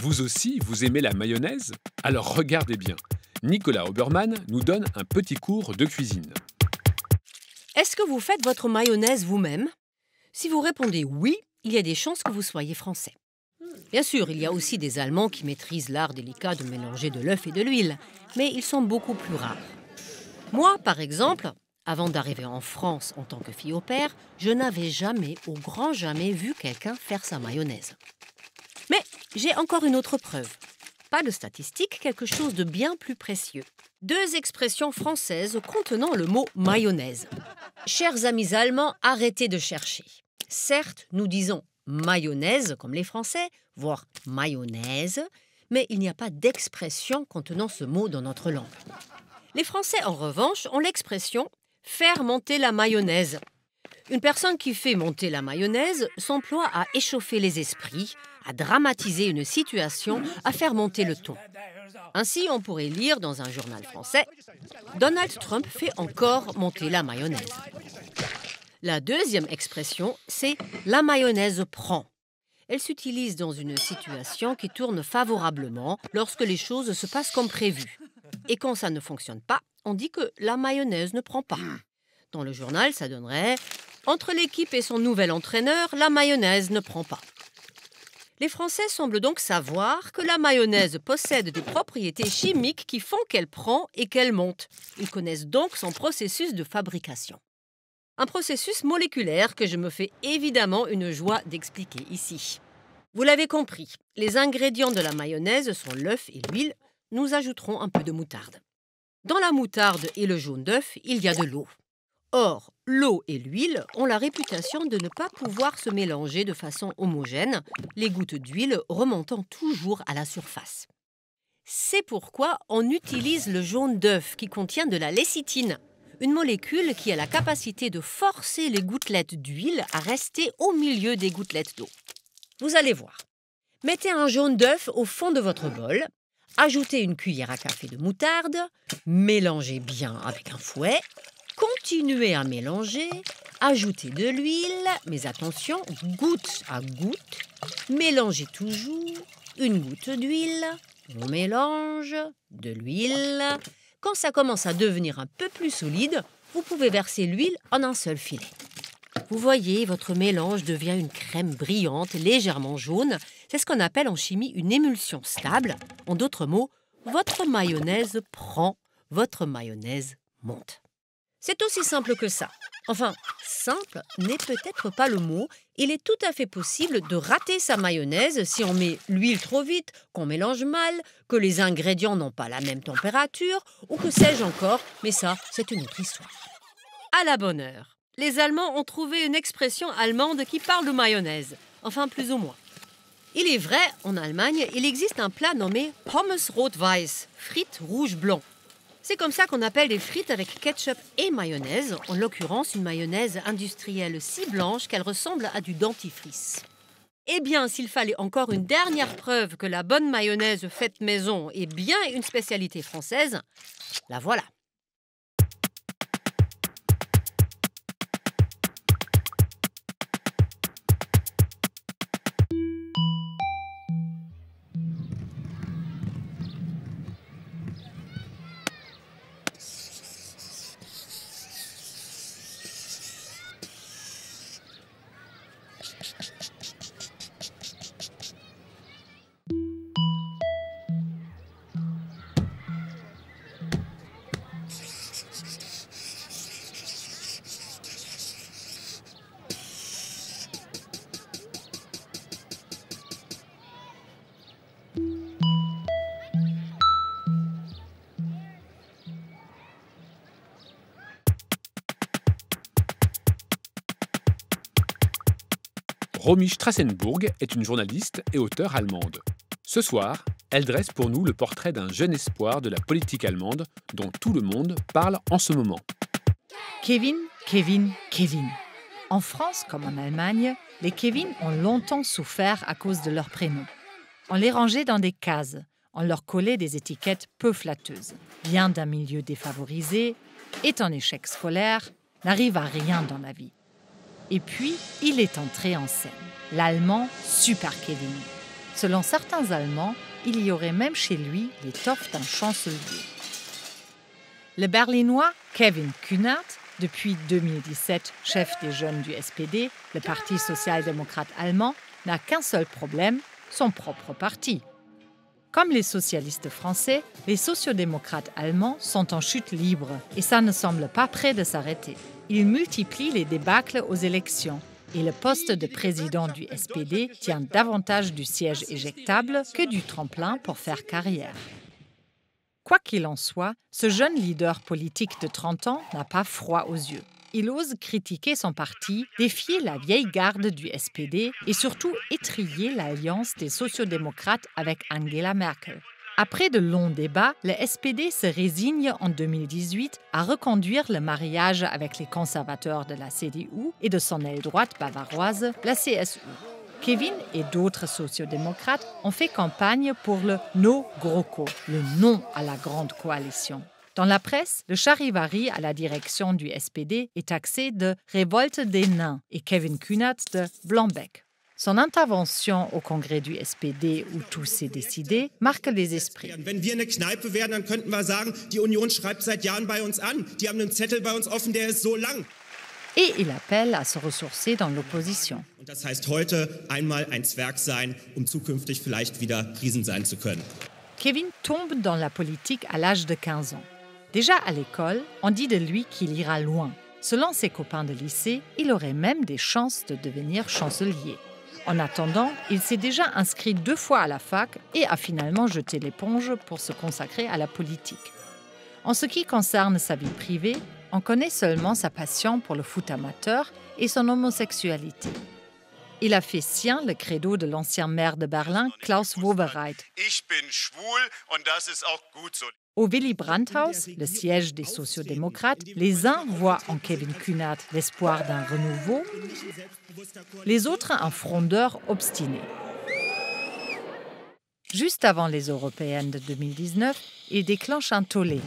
Vous aussi, vous aimez la mayonnaise? Alors regardez bien. Nicolas Obermann nous donne un petit cours de cuisine. Est-ce que vous faites votre mayonnaise vous-même? Si vous répondez oui, il y a des chances que vous soyez français. Bien sûr, il y a aussi des Allemands qui maîtrisent l'art délicat de mélanger de l'œuf et de l'huile, mais ils sont beaucoup plus rares. Moi, par exemple, avant d'arriver en France en tant que fille au père, je n'avais jamais, au grand jamais, vu quelqu'un faire sa mayonnaise. Mais j'ai encore une autre preuve. Pas de statistique, quelque chose de bien plus précieux. 2 expressions françaises contenant le mot mayonnaise. Chers amis allemands, arrêtez de chercher. Certes, nous disons mayonnaise comme les Français, voire mayonnaise, mais il n'y a pas d'expression contenant ce mot dans notre langue. Les Français, en revanche, ont l'expression « faire monter la mayonnaise ». Une personne qui fait monter la mayonnaise s'emploie à échauffer les esprits, à dramatiser une situation, à faire monter le ton. Ainsi, on pourrait lire dans un journal français « Donald Trump fait encore monter la mayonnaise ». La deuxième expression, c'est « la mayonnaise prend ». Elle s'utilise dans une situation qui tourne favorablement lorsque les choses se passent comme prévu. Et quand ça ne fonctionne pas, on dit que la mayonnaise ne prend pas. Dans le journal, ça donnerait « Entre l'équipe et son nouvel entraîneur, la mayonnaise ne prend pas ». Les Français semblent donc savoir que la mayonnaise possède des propriétés chimiques qui font qu'elle prend et qu'elle monte. Ils connaissent donc son processus de fabrication. Un processus moléculaire que je me fais évidemment une joie d'expliquer ici. Vous l'avez compris, les ingrédients de la mayonnaise sont l'œuf et l'huile. Nous ajouterons un peu de moutarde. Dans la moutarde et le jaune d'œuf, il y a de l'eau. Or, l'eau et l'huile ont la réputation de ne pas pouvoir se mélanger de façon homogène, les gouttes d'huile remontant toujours à la surface. C'est pourquoi on utilise le jaune d'œuf qui contient de la lécithine, une molécule qui a la capacité de forcer les gouttelettes d'huile à rester au milieu des gouttelettes d'eau. Vous allez voir. Mettez un jaune d'œuf au fond de votre bol, ajoutez une cuillère à café de moutarde, mélangez bien avec un fouet, continuez à mélanger, ajoutez de l'huile, mais attention, goutte à goutte, mélangez toujours, une goutte d'huile, on mélange, de l'huile. Quand ça commence à devenir un peu plus solide, vous pouvez verser l'huile en un seul filet. Vous voyez, votre mélange devient une crème brillante, légèrement jaune. C'est ce qu'on appelle en chimie une émulsion stable. En d'autres mots, votre mayonnaise prend, votre mayonnaise monte. C'est aussi simple que ça. Enfin, simple n'est peut-être pas le mot. Il est tout à fait possible de rater sa mayonnaise si on met l'huile trop vite, qu'on mélange mal, que les ingrédients n'ont pas la même température, ou que sais-je encore, mais ça, c'est une autre histoire. À la bonne heure. Les Allemands ont trouvé une expression allemande qui parle de mayonnaise, enfin plus ou moins. Il est vrai, en Allemagne, il existe un plat nommé Pommes rot-weiß, frites rouge-blanc. C'est comme ça qu'on appelle les frites avec ketchup et mayonnaise, en l'occurrence une mayonnaise industrielle si blanche qu'elle ressemble à du dentifrice. Eh bien, s'il fallait encore une dernière preuve que la bonne mayonnaise faite maison est bien une spécialité française, la voilà. Romy Strassenburg est une journaliste et auteure allemande. Ce soir, elle dresse pour nous le portrait d'un jeune espoir de la politique allemande dont tout le monde parle en ce moment. Kevin, Kevin, Kevin. En France comme en Allemagne, les Kevin ont longtemps souffert à cause de leur prénom. On les rangeait dans des cases, on leur collait des étiquettes peu flatteuses. Vient d'un milieu défavorisé, est en échec scolaire, n'arrive à rien dans la vie. Et puis, il est entré en scène, l'Allemand Super Kevin. Selon certains Allemands, il y aurait même chez lui l'étoffe d'un chancelier. Le Berlinois Kevin Kühnert, depuis 2017 chef des jeunes du SPD, le Parti social-démocrate allemand, n'a qu'un seul problème, son propre parti. Comme les socialistes français, les sociodémocrates allemands sont en chute libre et ça ne semble pas près de s'arrêter. Ils multiplient les débâcles aux élections et le poste de président du SPD tient davantage du siège éjectable que du tremplin pour faire carrière. Quoi qu'il en soit, ce jeune leader politique de 30 ans n'a pas froid aux yeux. Il ose critiquer son parti, défier la vieille garde du SPD et surtout étriller l'alliance des sociodémocrates avec Angela Merkel. Après de longs débats, le SPD se résigne en 2018 à reconduire le mariage avec les conservateurs de la CDU et de son aile droite bavaroise, la CSU. Kevin et d'autres sociodémocrates ont fait campagne pour le « No GroKo », le non à la grande coalition. Dans la presse, le charivari à la direction du SPD est taxé de « révolte des nains » et Kevin Kühnert de « blanc-bec ». Son intervention au congrès du SPD, où tout s'est décidé, marque les esprits. Wenn wir eine Kneipe wären, dann könnten wir sagen, die Union schreibt seit Jahren bei uns an. Die haben einen Zettel bei uns offen, der ist so lang. Et il appelle à se ressourcer dans l'opposition. Und das heißt heute einmal ein Zwerg sein, zukünftig vielleicht wieder Riesen sein zu können. Kevin tombe dans la politique à l'âge de 15 ans. Déjà à l'école, on dit de lui qu'il ira loin. Selon ses copains de lycée, il aurait même des chances de devenir chancelier. En attendant, il s'est déjà inscrit 2 fois à la fac et a finalement jeté l'éponge pour se consacrer à la politique. En ce qui concerne sa vie privée, on connaît seulement sa passion pour le foot amateur et son homosexualité. Il a fait sien le credo de l'ancien maire de Berlin, Klaus Wowereit. Ich bin schwul und das ist auch gut so. Au Willy Brandt-Haus, le siège des sociodémocrates, les uns voient en Kevin Kühnert l'espoir d'un renouveau, les autres un frondeur obstiné. Juste avant les européennes de 2019, il déclenche un tollé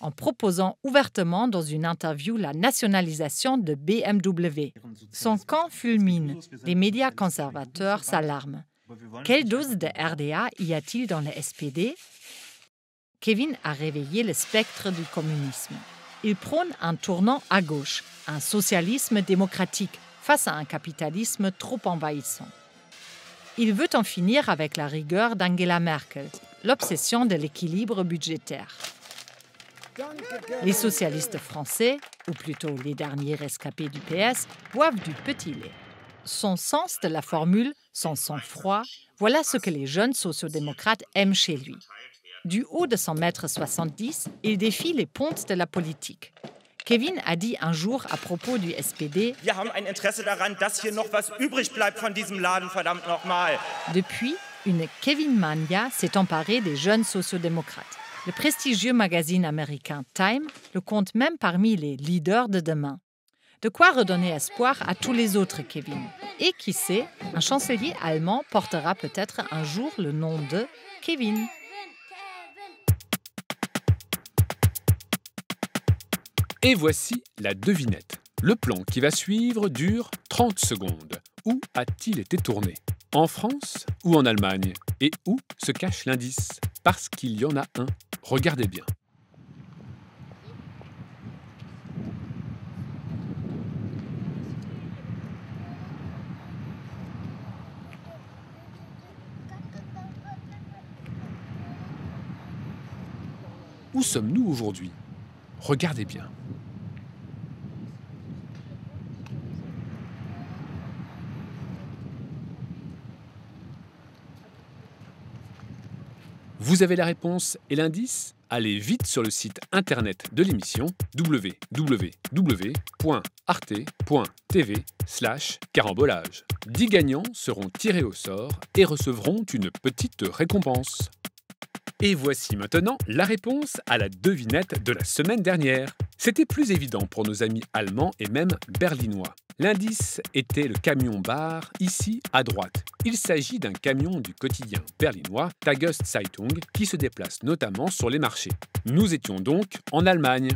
en proposant ouvertement dans une interview la nationalisation de BMW. Son camp fulmine, les médias conservateurs s'alarment. Quelle dose de RDA y a-t-il dans le SPD ? Kevin a réveillé le spectre du communisme. Il prône un tournant à gauche, un socialisme démocratique face à un capitalisme trop envahissant. Il veut en finir avec la rigueur d'Angela Merkel, l'obsession de l'équilibre budgétaire. Les socialistes français, ou plutôt les derniers rescapés du PS, boivent du petit lait. Son sens de la formule, son sang-froid, voilà ce que les jeunes sociodémocrates aiment chez lui. Du haut de son mètre 70, il défie les pontes de la politique. Kevin a dit un jour à propos du SPD: Wir haben ein Interesse daran, dass hier noch was übrig bleibt von diesem Laden, verdammt nochmal. Depuis, une Kevin-mania s'est emparée des jeunes sociodémocrates. Le prestigieux magazine américain Time le compte même parmi les leaders de demain. De quoi redonner espoir à tous les autres Kevin. Et qui sait, un chancelier allemand portera peut-être un jour le nom de Kevin. Et voici la devinette. Le plan qui va suivre dure 30 secondes. Où a-t-il été tourné ? En France ou en Allemagne ? Et où se cache l'indice ? Parce qu'il y en a un. Regardez bien. Où sommes-nous aujourd'hui ? Regardez bien. Vous avez la réponse et l'indice ? Allez vite sur le site internet de l'émission www.arte.tv/carambolage. 10 gagnants seront tirés au sort et recevront une petite récompense. Et voici maintenant la réponse à la devinette de la semaine dernière. C'était plus évident pour nos amis allemands et même berlinois. L'indice était le camion-bar, ici à droite. Il s'agit d'un camion du quotidien berlinois Tageszeitung qui se déplace notamment sur les marchés. Nous étions donc en Allemagne.